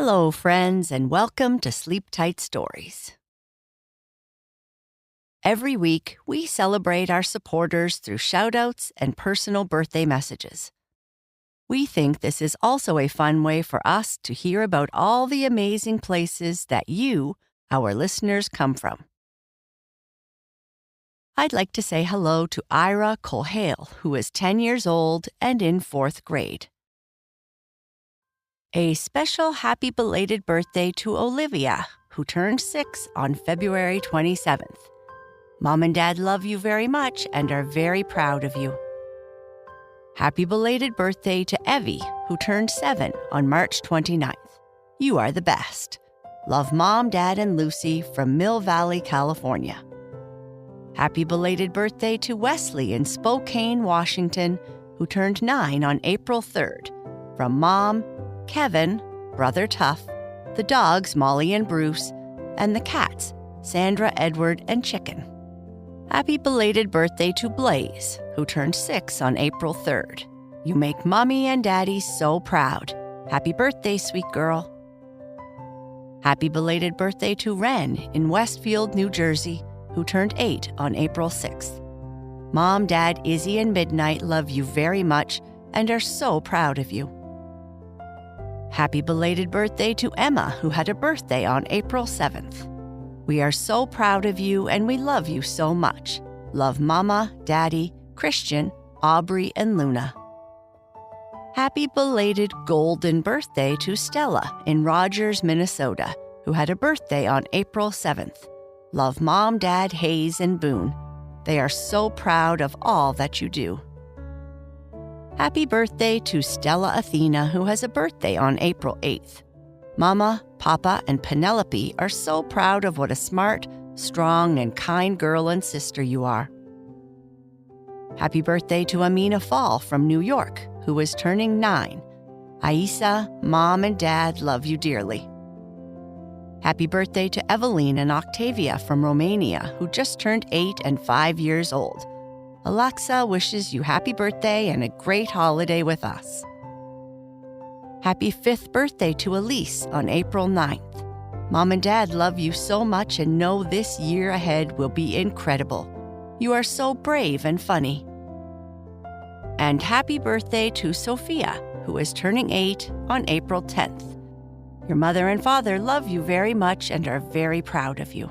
Hello, friends, and welcome to Sleep Tight Stories. Every week, we celebrate our supporters through shoutouts and personal birthday messages. We think this is also a fun way for us to hear about all the amazing places that you, our listeners, come from. I'd like to say hello to Ira Colhale, who is 10 years old and in 4th grade. A special happy belated birthday to Olivia, who turned 6 on February 27th. Mom and Dad love you very much and are very proud of you. Happy belated birthday to Evie, who turned 7 on March 29th. You are the best. Love Mom, Dad, and Lucy from Mill Valley, California. Happy belated birthday to Wesley in Spokane, Washington, who turned 9 on April 3rd. From Mom, Kevin, Brother Tuff, the dogs Molly and Bruce, and the cats Sandra, Edward, and Chicken. Happy belated birthday to Blaze, who turned 6 on April 3rd. You make Mommy and Daddy so proud. Happy birthday, sweet girl. Happy belated birthday to Ren in Westfield, New Jersey, who turned 8 on April 6th. Mom, Dad, Izzy, and Midnight love you very much and are so proud of you. Happy belated birthday to Emma, who had a birthday on April 7th. We are so proud of you and we love you so much. Love Mama, Daddy, Christian, Aubrey, and Luna. Happy belated golden birthday to Stella in Rogers, Minnesota, who had a birthday on April 7th. Love Mom, Dad, Hayes, and Boone. They are so proud of all that you do. Happy birthday to Stella Athena, who has a birthday on April 8th. Mama, Papa, and Penelope are so proud of what a smart, strong, and kind girl and sister you are. Happy birthday to Amina Fall from New York, who is turning 9. Aisa, Mom, and Dad love you dearly. Happy birthday to Eveline and Octavia from Romania, who just turned 8 and 5 years old. Alexa wishes you happy birthday and a great holiday with us. Happy 5th birthday to Elise on April 9th. Mom and Dad love you so much and know this year ahead will be incredible. You are so brave and funny. And happy birthday to Sophia, who is turning 8 on April 10th. Your mother and father love you very much and are very proud of you.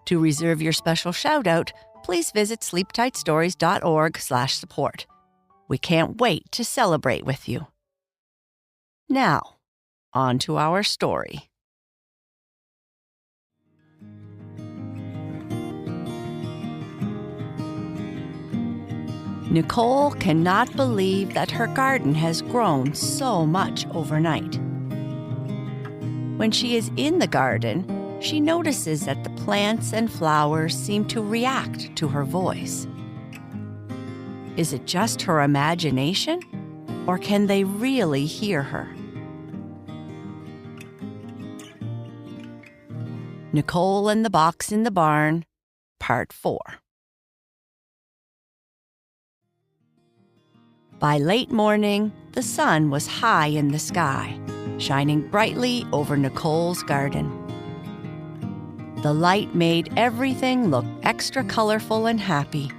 To reserve your special shout-out, please visit sleeptightstories.org/support. We can't wait to celebrate with you. Now, on to our story. Nicole cannot believe that her garden has grown so much overnight. When she is in the garden, she notices that the plants and flowers seem to react to her voice. Is it just her imagination, or can they really hear her? Nicole and the Box in the Barn, Part 4. By late morning, the sun was high in the sky, shining brightly over Nicole's garden. The light made everything look extra colorful and happy,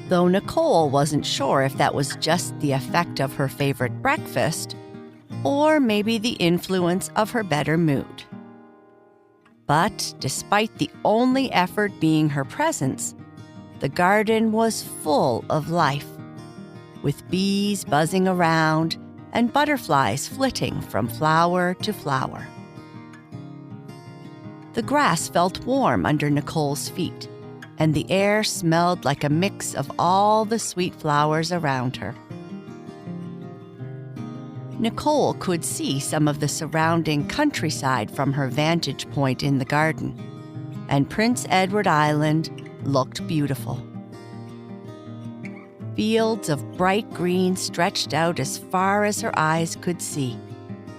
though Nicole wasn't sure if that was just the effect of her favorite breakfast or maybe the influence of her better mood. But despite the only effort being her presence, the garden was full of life, with bees buzzing around and butterflies flitting from flower to flower. The grass felt warm under Nicole's feet, and the air smelled like a mix of all the sweet flowers around her. Nicole could see some of the surrounding countryside from her vantage point in the garden, and Prince Edward Island looked beautiful. Fields of bright green stretched out as far as her eyes could see,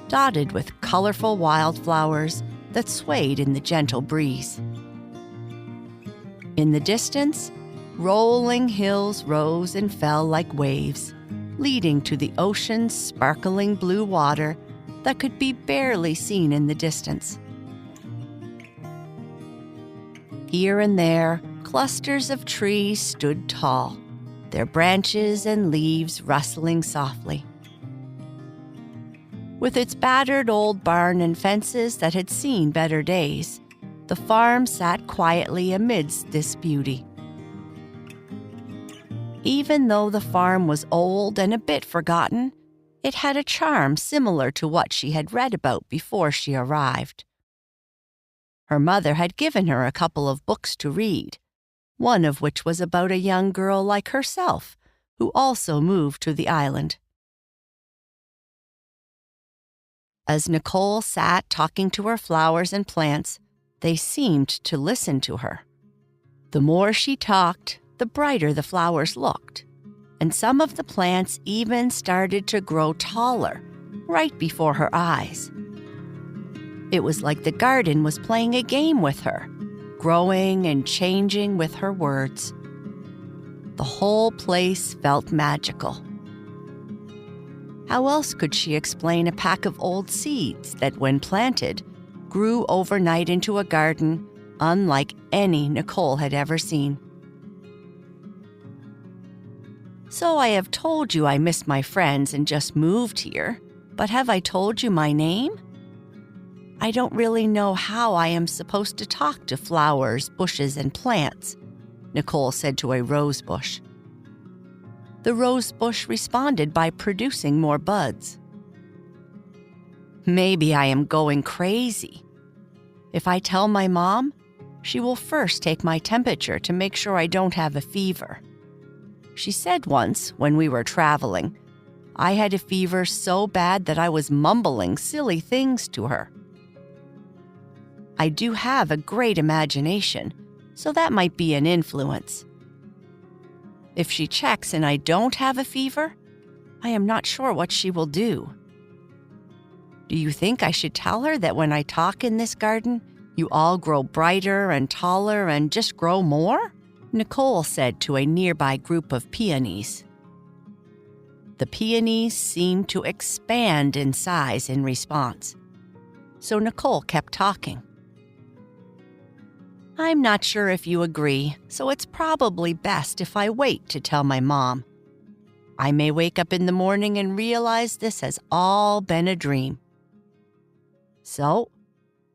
dotted with colorful wildflowers that swayed in the gentle breeze. In the distance, rolling hills rose and fell like waves, leading to the ocean's sparkling blue water that could be barely seen in the distance. Here and there, clusters of trees stood tall, their branches and leaves rustling softly. With its battered old barn and fences that had seen better days, the farm sat quietly amidst this beauty. Even though the farm was old and a bit forgotten, it had a charm similar to what she had read about before she arrived. Her mother had given her a couple of books to read, one of which was about a young girl like herself, who also moved to the island. As Nicole sat talking to her flowers and plants, they seemed to listen to her. The more she talked, the brighter the flowers looked, and some of the plants even started to grow taller, right before her eyes. It was like the garden was playing a game with her, growing and changing with her words. The whole place felt magical. How else could she explain a pack of old seeds that, when planted, grew overnight into a garden unlike any Nicole had ever seen? So I have told you I miss my friends and just moved here, but have I told you my name? I don't really know how I am supposed to talk to flowers, bushes, and plants, Nicole said to a rose bush. The rose bush responded by producing more buds. Maybe I am going crazy. If I tell my mom, she will first take my temperature to make sure I don't have a fever. She said once, when we were traveling, I had a fever so bad that I was mumbling silly things to her. I do have a great imagination, so that might be an influence. If she checks and I don't have a fever, I am not sure what she will do. Do you think I should tell her that when I talk in this garden, you all grow brighter and taller and just grow more? Nicole said to a nearby group of peonies. The peonies seemed to expand in size in response, so Nicole kept talking. I'm not sure if you agree, so it's probably best if I wait to tell my mom. I may wake up in the morning and realize this has all been a dream. So,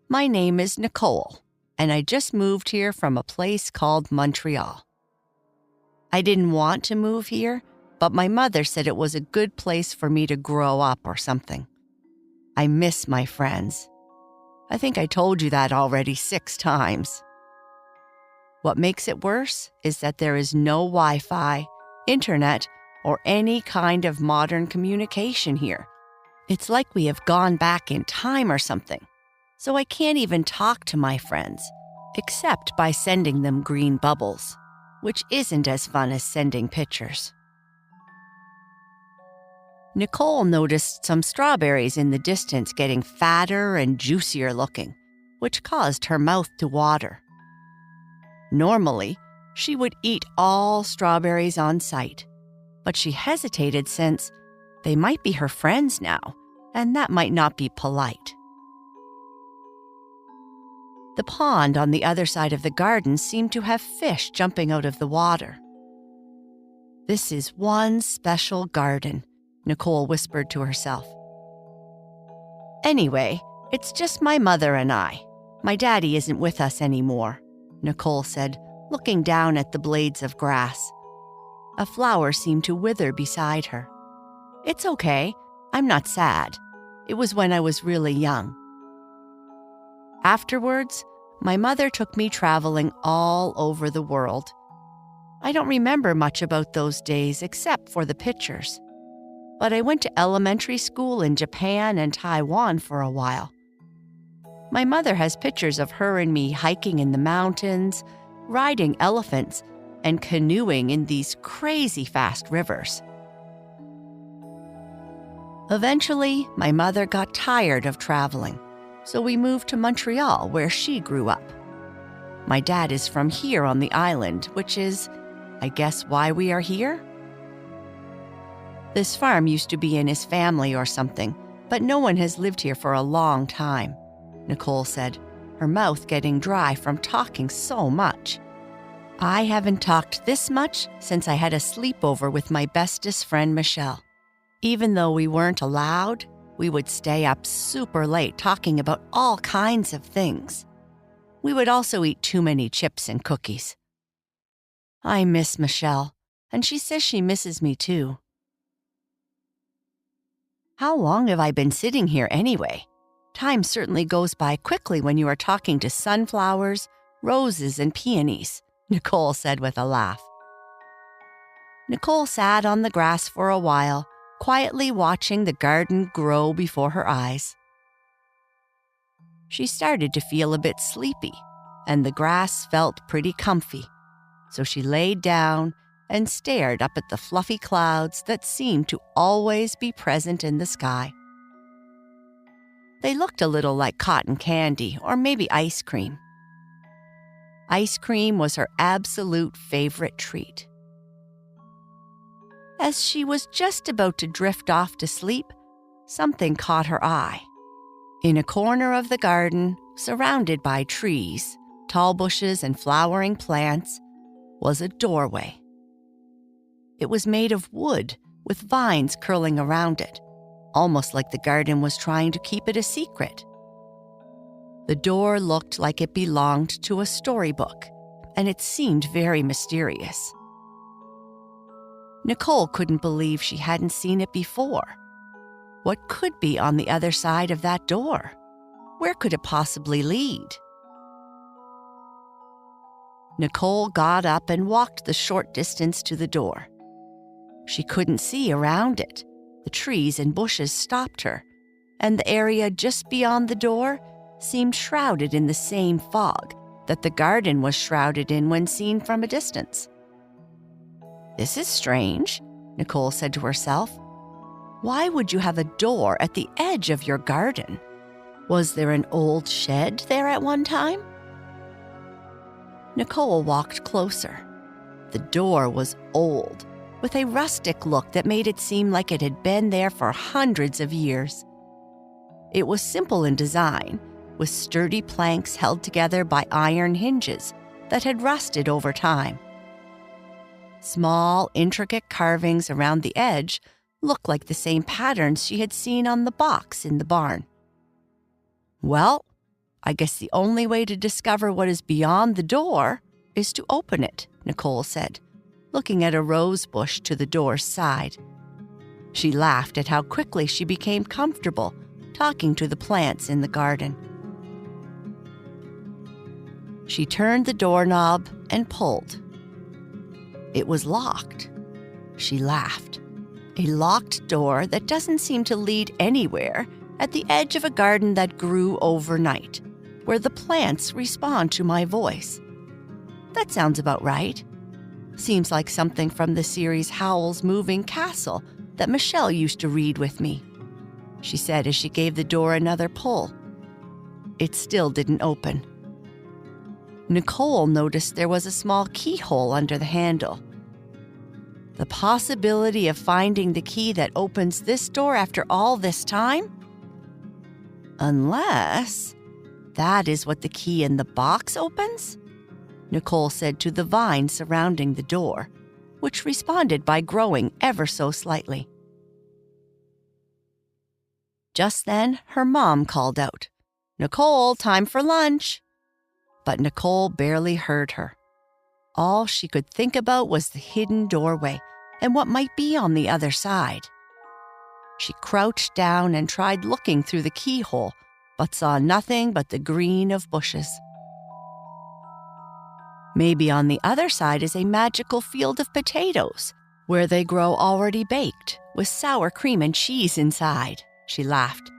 my name is Nicole, and I just moved here from a place called Montreal. I didn't want to move here, but my mother said it was a good place for me to grow up or something. I miss my friends. I think I told you that already 6 times. What makes it worse is that there is no Wi-Fi, internet, or any kind of modern communication here. It's like we have gone back in time or something, so I can't even talk to my friends, except by sending them green bubbles, which isn't as fun as sending pictures. Nicole noticed some strawberries in the distance getting fatter and juicier looking, which caused her mouth to water. Normally, she would eat all strawberries on sight, but she hesitated since they might be her friends now, and that might not be polite. The pond on the other side of the garden seemed to have fish jumping out of the water. This is one special garden, Nicole whispered to herself. Anyway, it's just my mother and I. My daddy isn't with us anymore, Nicole said, looking down at the blades of grass. A flower seemed to wither beside her. It's okay. I'm not sad. It was when I was really young. Afterwards, my mother took me traveling all over the world. I don't remember much about those days except for the pictures. But I went to elementary school in Japan and Taiwan for a while. My mother has pictures of her and me hiking in the mountains, riding elephants, and canoeing in these crazy fast rivers. Eventually, my mother got tired of traveling, so we moved to Montreal, where she grew up. My dad is from here on the island, which is, I guess, why we are here? This farm used to be in his family or something, but no one has lived here for a long time," Nicole said, her mouth getting dry from talking so much. "I haven't talked this much since I had a sleepover with my bestest friend, Michelle. Even though we weren't allowed, we would stay up super late talking about all kinds of things. We would also eat too many chips and cookies. I miss Michelle, and she says she misses me too." "How long have I been sitting here anyway? Time certainly goes by quickly when you are talking to sunflowers, roses, and peonies," Nicole said with a laugh. Nicole sat on the grass for a while, quietly watching the garden grow before her eyes. She started to feel a bit sleepy, and the grass felt pretty comfy, so she laid down and stared up at the fluffy clouds that seemed to always be present in the sky. They looked a little like cotton candy or maybe ice cream. Ice cream was her absolute favorite treat. As she was just about to drift off to sleep, something caught her eye. In a corner of the garden, surrounded by trees, tall bushes, and flowering plants, was a doorway. It was made of wood with vines curling around it, almost like the garden was trying to keep it a secret. The door looked like it belonged to a storybook, and it seemed very mysterious. Nicole couldn't believe she hadn't seen it before. What could be on the other side of that door? Where could it possibly lead? Nicole got up and walked the short distance to the door. She couldn't see around it. The trees and bushes stopped her, and the area just beyond the door seemed shrouded in the same fog that the garden was shrouded in when seen from a distance. "This is strange," Nicole said to herself. "Why would you have a door at the edge of your garden? Was there an old shed there at one time?" Nicole walked closer. The door was old, with a rustic look that made it seem like it had been there for hundreds of years. It was simple in design, with sturdy planks held together by iron hinges that had rusted over time. Small, intricate carvings around the edge looked like the same patterns she had seen on the box in the barn. "Well, I guess the only way to discover what is beyond the door is to open it," Nicole said, looking at a rose bush to the door's side. She laughed at how quickly she became comfortable talking to the plants in the garden. She turned the doorknob and pulled. It was locked. She laughed. A locked door that doesn't seem to lead anywhere at the edge of a garden that grew overnight, where the plants respond to my voice. That sounds about right. Seems like something from the series Howl's Moving Castle that Michelle used to read with me, she said as she gave the door another pull. It still didn't open. Nicole noticed there was a small keyhole under the handle. The possibility of finding the key that opens this door after all this time? Unless that is what the key in the box opens? Nicole said to the vine surrounding the door, which responded by growing ever so slightly. Just then, her mom called out, "Nicole, time for lunch." But Nicole barely heard her. All she could think about was the hidden doorway and what might be on the other side. She crouched down and tried looking through the keyhole, but saw nothing but the green of bushes. Maybe on the other side is a magical field of potatoes, where they grow already baked, with sour cream and cheese inside, she laughed.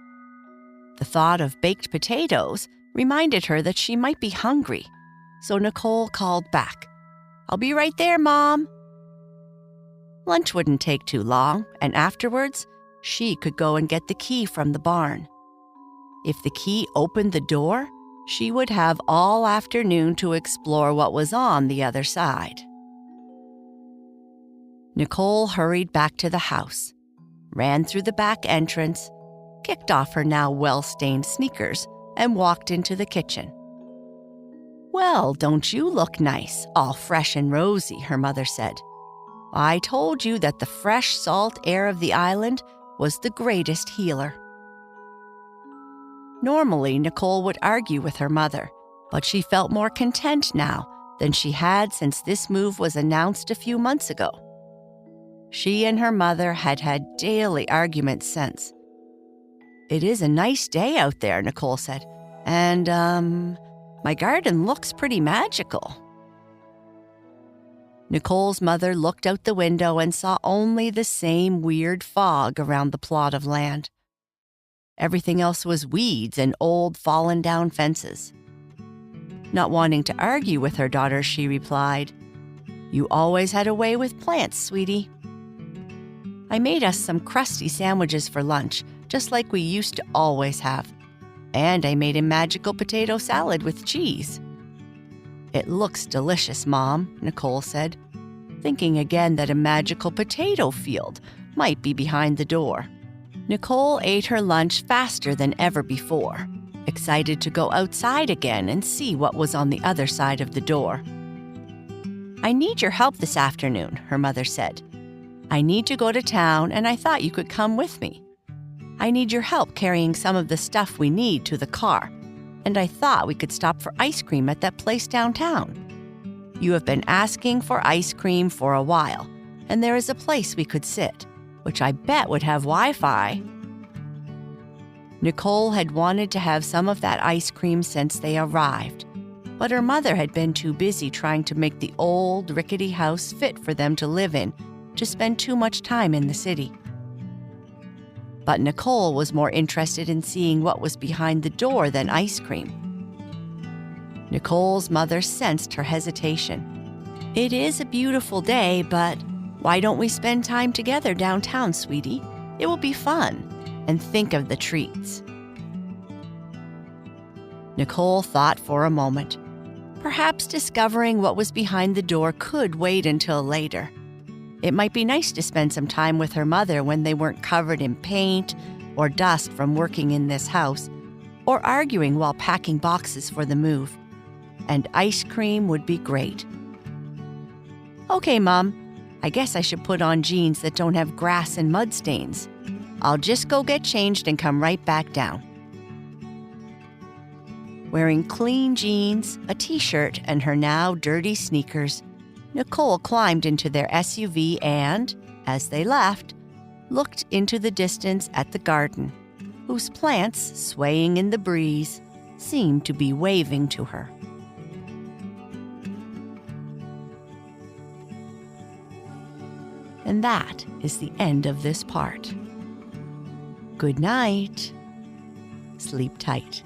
The thought of baked potatoes reminded her that she might be hungry, so Nicole called back, "I'll be right there, Mom." Lunch wouldn't take too long, and afterwards, she could go and get the key from the barn. If the key opened the door, she would have all afternoon to explore what was on the other side. Nicole hurried back to the house, ran through the back entrance, kicked off her now well-stained sneakers, and walked into the kitchen. "Well, don't you look nice, all fresh and rosy," her mother said. "I told you that the fresh salt air of the island was the greatest healer." Normally, Nicole would argue with her mother, but she felt more content now than she had since this move was announced a few months ago. She and her mother had had daily arguments since. "It is a nice day out there," Nicole said, "and, my garden looks pretty magical." Nicole's mother looked out the window and saw only the same weird fog around the plot of land. Everything else was weeds and old fallen-down fences. Not wanting to argue with her daughter, she replied, "You always had a way with plants, sweetie. I made us some crusty sandwiches for lunch, just like we used to always have. And I made a magical potato salad with cheese." "It looks delicious, Mom," Nicole said, thinking again that a magical potato field might be behind the door. Nicole ate her lunch faster than ever before, excited to go outside again and see what was on the other side of the door. "I need your help this afternoon," her mother said. "I need to go to town, and I thought you could come with me. I need your help carrying some of the stuff we need to the car, and I thought we could stop for ice cream at that place downtown. You have been asking for ice cream for a while, and there is a place we could sit, which I bet would have Wi-Fi." Nicole had wanted to have some of that ice cream since they arrived, but her mother had been too busy trying to make the old, rickety house fit for them to live in to spend too much time in the city. But Nicole was more interested in seeing what was behind the door than ice cream. Nicole's mother sensed her hesitation. "It is a beautiful day, but why don't we spend time together downtown, sweetie? It will be fun. And think of the treats." Nicole thought for a moment. Perhaps discovering what was behind the door could wait until later. It might be nice to spend some time with her mother when they weren't covered in paint or dust from working in this house, or arguing while packing boxes for the move. And ice cream would be great. "Okay, Mom, I guess I should put on jeans that don't have grass and mud stains. I'll just go get changed and come right back down." Wearing clean jeans, a t-shirt, and her now dirty sneakers, Nicole climbed into their SUV and, as they left, looked into the distance at the garden, whose plants, swaying in the breeze, seemed to be waving to her. And that is the end of this part. Good night. Sleep tight.